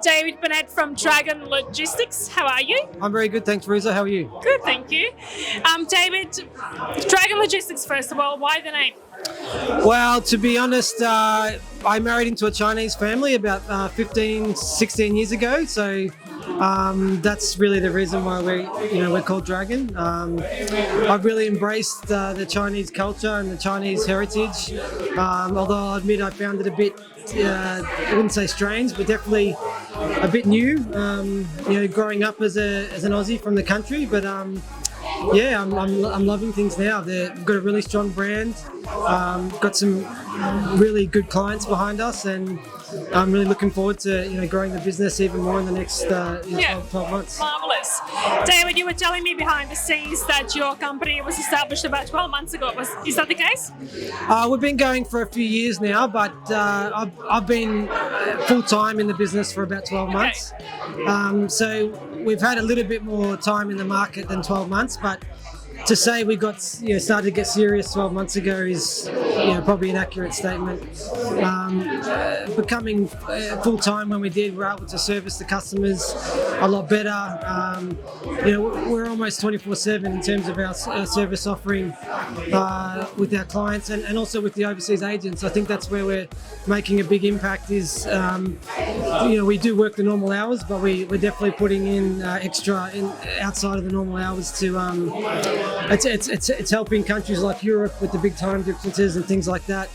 David Bennett from Dragon Logistics. How are you? I'm very good, thanks, Reza. How are you? Good, thank you. David, Dragon Logistics, first of all, why the name? Well, to be honest, I married into a Chinese family about 15, 16 years ago. So that's really the reason why we're called Dragon. I've really embraced the Chinese culture and the Chinese heritage. Although I'll admit I found it a bit, I wouldn't say strange, but definitely a bit new. Growing up as an Aussie from the country, but yeah, I'm loving things now. We've got a really strong brand, got some really good clients behind us, and I'm really looking forward to growing the business even more in the next 12 months. Marvelous. David, you were telling me behind the scenes that your company was established about 12 months ago. Is that the case? We've been going for a few years now, but I've been full-time in the business for about 12 months. So we've had a little bit more time in the market than 12 months, but to say we got started to get serious 12 months ago is probably an accurate statement. Becoming full-time when we did, we're able to service the customers a lot better. We're almost 24/7 in terms of our service offering with our clients and also with the overseas agents. I think that's where we're making a big impact is, we do work the normal hours, but we're definitely putting in extra outside of the normal hours to it's helping countries like Europe with the big time differences and things like that.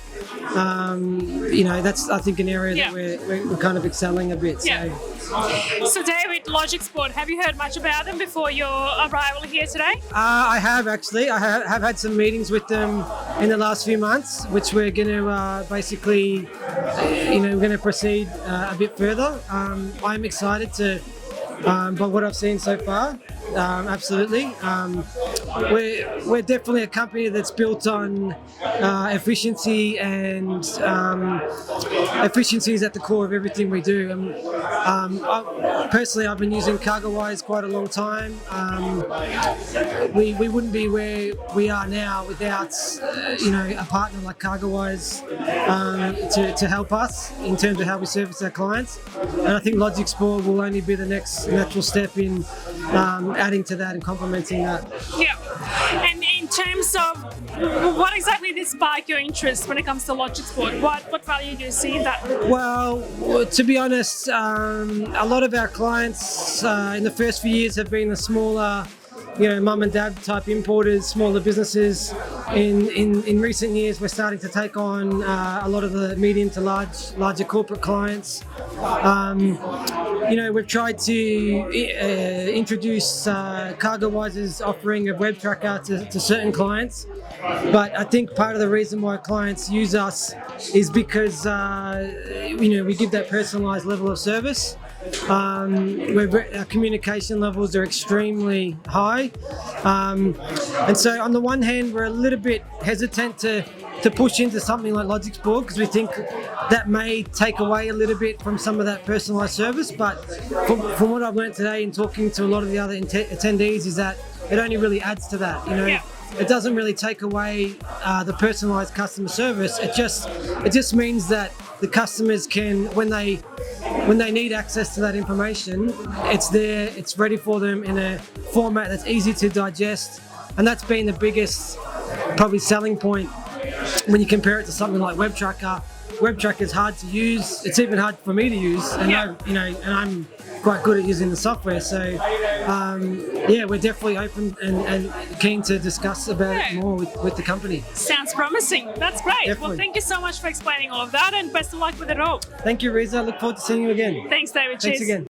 That's I think an area that we're kind of excelling a bit. So David, Logicsport, have you heard much about them before your arrival here today? I have actually. I have had some meetings with them in the last few months, which we're going to basically, we're going to proceed a bit further. I'm excited by what I've seen so far. Absolutely. We're definitely a company that's built on efficiency, and efficiency is at the core of everything we do. Personally, I've been using CargoWise quite a long time. We wouldn't be where we are now without a partner like CargoWise to help us in terms of how we service our clients. And I think Logicsport will only be the next natural step in adding to that and complementing that. Yeah. And in terms of what exactly did spark your interest when it comes to Logicsport? What value do you see in that? Well, to be honest, a lot of our clients in the first few years have been the smaller, mum and dad type importers, smaller businesses. In recent years, we're starting to take on a lot of the medium to larger corporate clients. We've tried to introduce CargoWise's offering of web tracker to certain clients, but I think part of the reason why clients use us is because we give that personalised level of service. Our communication levels are extremely high, and so on the one hand we're a little bit hesitant to push into something like Logicsport because we think that may take away a little bit from some of that personalised service, but from what I've learned today in talking to a lot of the other attendees is that it only really adds to that. It doesn't really take away the personalised customer service. It just means that the customers can, when they need access to that information, it's there, it's ready for them in a format that's easy to digest, and that's been the biggest probably selling point when you compare it to something like web tracker. Web tracker is hard to use. It's even hard for me to use, and and I'm quite good at using the software. So we're definitely open and keen to discuss about it more with the company. Sounds promising. That's great. Definitely. Well, thank you so much for explaining all of that, and best of luck with it all. Thank you, Reza. Look forward to seeing you again. Thanks, David. Thanks Cheers. again.